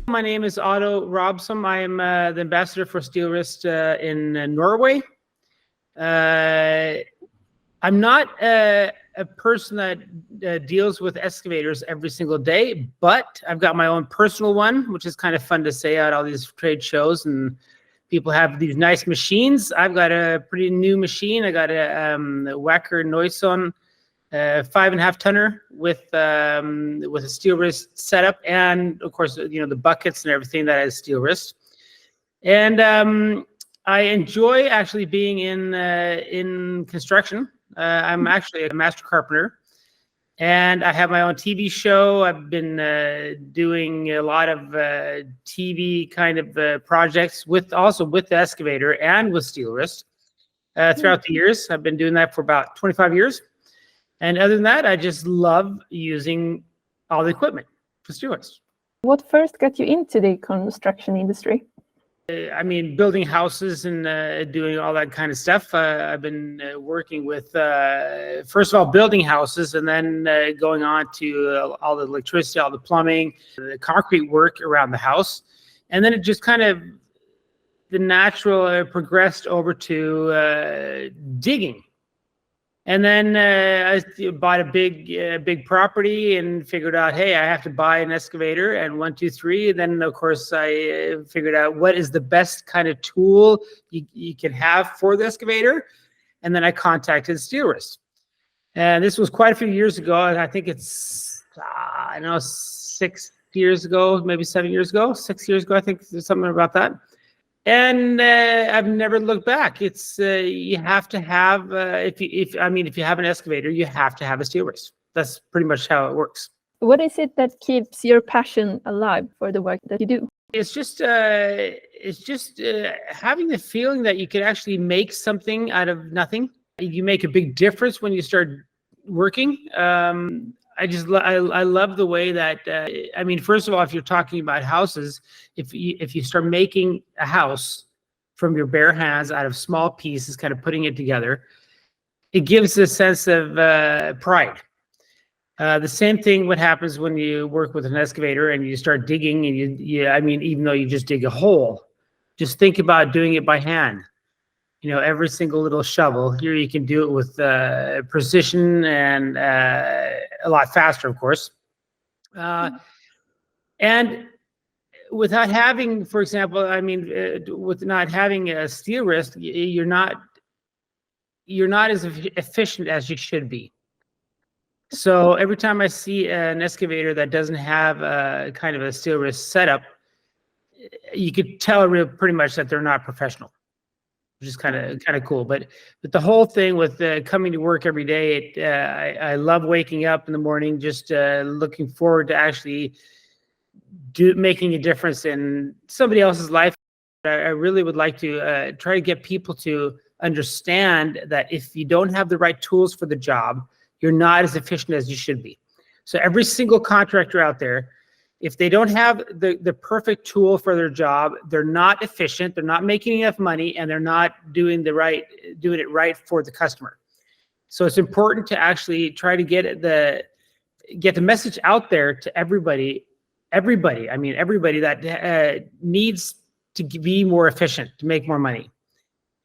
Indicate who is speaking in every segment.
Speaker 1: My name is Otto Robsahm. I am the ambassador for Steelwrist in Norway. I'm not a person that deals with excavators every single day, but I've got my own personal one, which is kind of fun to say at all these trade shows, and people have these nice machines. I've got a pretty new machine. I got a Wacker Neuson 5.5 tonner with a Steelwrist setup, and of course, the buckets and everything that is Steelwrist. And I enjoy actually being in construction. I'm actually a master carpenter, and I have my own TV show. I've been doing a lot of TV kind of projects also with the excavator and with Steelwrist throughout the years. I've been doing that for about 25 years. And other than that, I just love using all the equipment for Steelwrist.
Speaker 2: What first got you into the construction industry?
Speaker 1: I mean, building houses and doing all that kind of stuff. I've been working with, first of all, building houses, and then going on to all the electricity, all the plumbing, the concrete work around the house. And then it just kind of, the natural progressed over to digging. And then I bought a big property and figured out, hey, I have to buy an excavator, and 1, 2, 3. And then, of course, I figured out what is the best kind of tool you can have for the excavator. And then I contacted Steelwrist. And this was quite a few years ago. I think it's, 6 years ago, maybe 7 years ago, 6 years ago. I think there's something about that. And I've never looked back. It's you have to have if you have an excavator, you have to have a Steelwrist. That's pretty much how it works.
Speaker 2: What is it that keeps your passion alive for the work that you do?
Speaker 1: It's just having the feeling that you could actually make something out of nothing. You make a big difference when you start working. I love the way that, first of all, if you're talking about houses, if you start making a house from your bare hands out of small pieces, kind of putting it together, it gives a sense of pride. The same thing what happens when you work with an excavator and you start digging, and even though you just dig a hole, just think about doing it by hand. Every single little shovel. Here you can do it with precision and a lot faster, of course. And without having, for example, with not having a Steelwrist, you're not as efficient as you should be. So every time I see an excavator that doesn't have a kind of a Steelwrist setup, you could tell pretty much that they're not professional, which is kind of cool. But the whole thing with coming to work every day, I love waking up in the morning, just looking forward to actually making a difference in somebody else's life. I really would like to try to get people to understand that if you don't have the right tools for the job, you're not as efficient as you should be. So every single contractor out there, if they don't have the perfect tool for their job, they're not efficient, they're not making enough money, and they're not doing it right for the customer. So it's important to actually try to get the message out there to everybody that needs to be more efficient, to make more money.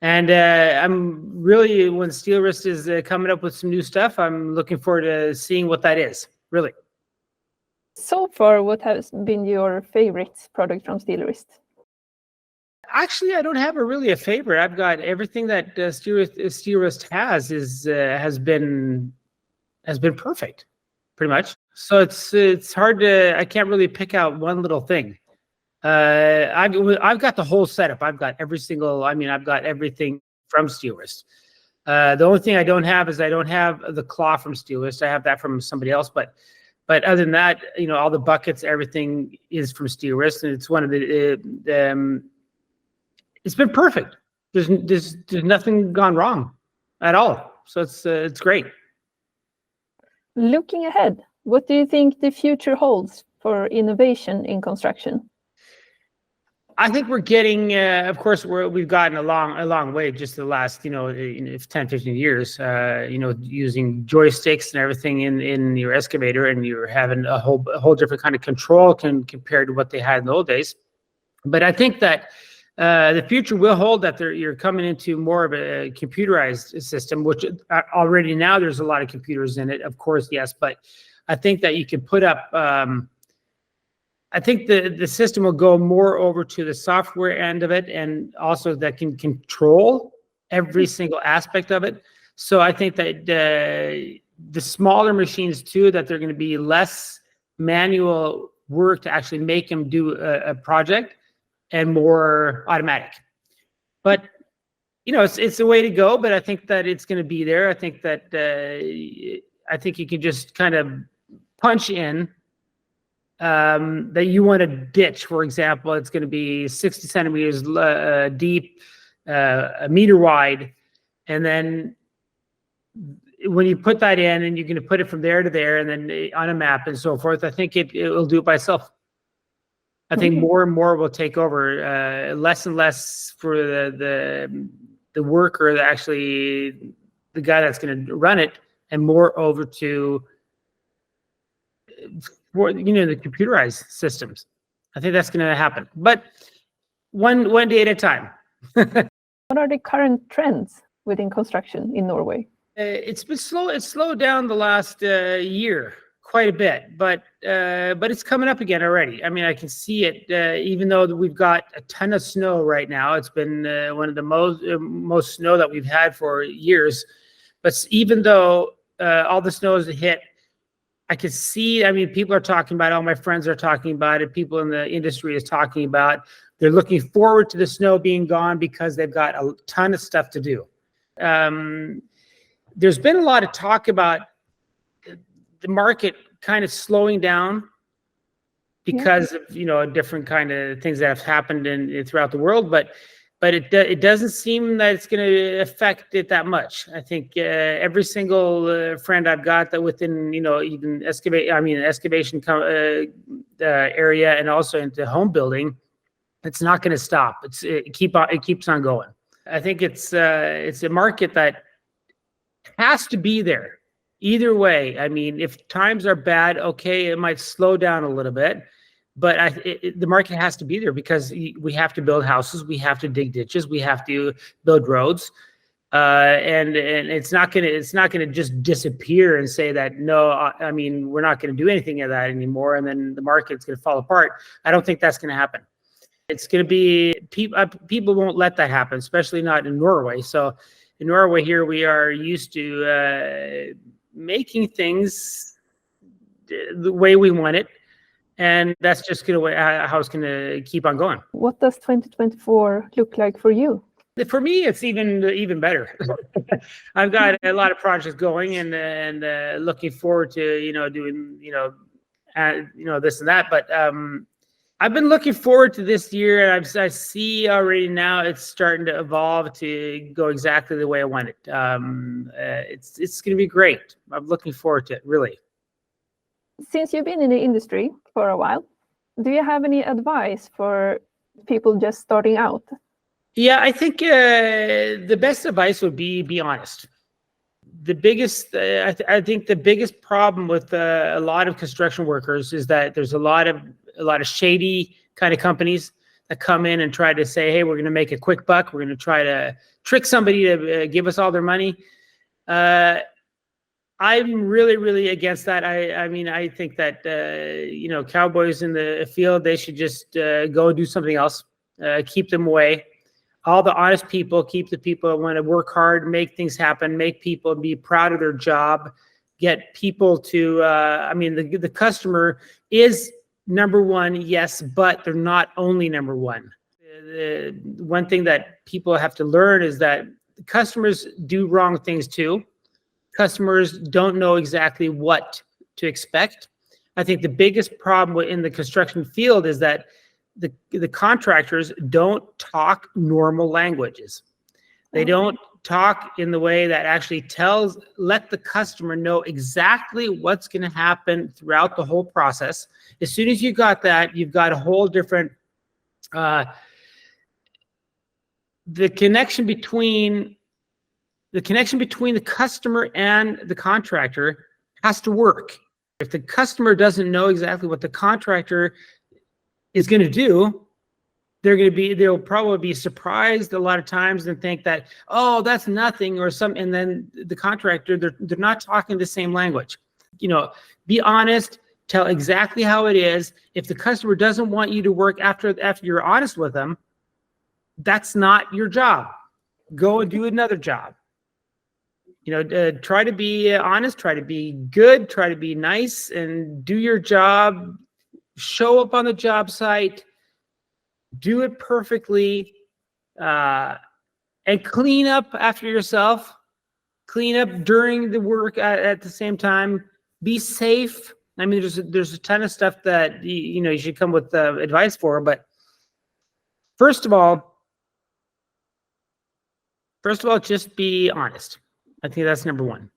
Speaker 1: And I'm really, when Steelwrist is coming up with some new stuff, I'm looking forward to seeing what that is, really.
Speaker 2: So far, what has been your favorite product from Steelwrist?
Speaker 1: Actually, I don't have really a favorite. I've got everything that Steelwrist has been perfect, pretty much. So it's hard to, I can't really pick out one little thing. I've got the whole setup. I've got I've got everything from Steelwrist. The only thing I don't have is I don't have the claw from Steelwrist. I have that from somebody else, but other than that, all the buckets, everything is from Steelwrist, and it's one of the. It's been perfect. There's nothing gone wrong at all. So it's great.
Speaker 2: Looking ahead, what do you think the future holds for innovation in construction?
Speaker 1: I think we're getting, of course, we've gotten a long way just the last, 10, 15 years, using joysticks and everything in your excavator, and you're having a whole different kind of control compared to what they had in the old days. But I think that the future will hold that you're coming into more of a computerized system, which already now there's a lot of computers in it, of course, yes. But I think that you can put up, I think the system will go more over to the software end of it, and also that can control every single aspect of it. So I think that the smaller machines too, that they're going to be less manual work to actually make them do a project, and more automatic. But it's a way to go. But I think that it's going to be there. I think that I think you can just kind of punch in that you want to ditch, for example. It's going to be 60 centimeters deep, a meter wide, and then when you put that in, and you're going to put it from there to there, and then on a map and so forth, I think it will do it by itself. I think more and more will take over, less and less for the worker, actually the guy that's going to run it, and more over to the computerized systems. I think that's going to happen, but one day at a time.
Speaker 2: What are the current trends within construction in Norway?
Speaker 1: It's been slow. It's slowed down the last year quite a bit, but it's coming up again already. I mean, I can see it, even though we've got a ton of snow right now. It's been one of the most snow that we've had for years. But even though all the snow has hit, I can see, I mean, people are talking about it, all my friends are talking about it, people in the industry is talking about, they're looking forward to the snow being gone because they've got a ton of stuff to do. There's been a lot of talk about the market kind of slowing down because of different kind of things that have happened throughout the world, but it doesn't seem that it's going to affect it that much. I think every single friend I've got that within even excavation area, and also into home building, it's not going to stop. It keeps on going. I think it's a market that has to be there. Either way, I mean, if times are bad, okay, it might slow down a little bit, but the market has to be there, because we have to build houses, we have to dig ditches, we have to build roads, and it's not gonna just disappear and say that no, I mean, we're not going to do anything of that anymore, and then the market's going to fall apart. I don't think that's going to happen. It's going to be people won't let that happen, especially not in Norway. So in Norway here, we are used to making things the way we want it, and that's just how it's going to keep on going.
Speaker 2: What does 2024 look like for you?
Speaker 1: For me, it's even better. I've got a lot of projects going, and looking forward to doing this and that. But I've been looking forward to this year, and I see already now it's starting to evolve to go exactly the way I want it. It's going to be great. I'm looking forward to it, really.
Speaker 2: Since you've been in the industry for a while, do you have any advice for people just starting out?
Speaker 1: Yeah, I think the best advice would be honest. The biggest, I think the biggest problem with a lot of construction workers is that there's a lot of shady kind of companies that come in and try to say, hey, we're going to make a quick buck. We're going to try to trick somebody to give us all their money. I'm really, really against that. I mean, I think that, cowboys in the field, they should just go and do something else, keep them away. All the honest people, keep the people that want to work hard, make things happen, make people be proud of their job, get people to, the customer is number one, yes, but they're not only number one. The one thing that people have to learn is that customers do wrong things too. Customers don't know exactly what to expect. I think the biggest problem in the construction field is that the contractors don't talk normal languages. They don't talk in the way that actually let the customer know exactly what's going to happen throughout the whole process. As soon as you got that, you've got a whole different the connection between the customer and the contractor has to work. If the customer doesn't know exactly what the contractor is going to do, they'll probably be surprised a lot of times and think that, oh, that's nothing or something. And then the contractor, they're not talking the same language. You know, be honest, tell exactly how it is. If the customer doesn't want you to work after you're honest with them, that's not your job. Go and do another job. You know, try to be honest, try to be good, try to be nice, and do your job. Show up on the job site, do it perfectly, and clean up after yourself. Clean up during the work at the same time. Be safe. I mean, there's a ton of stuff that you should come with advice for, but first of all, just be honest. I think that's number one.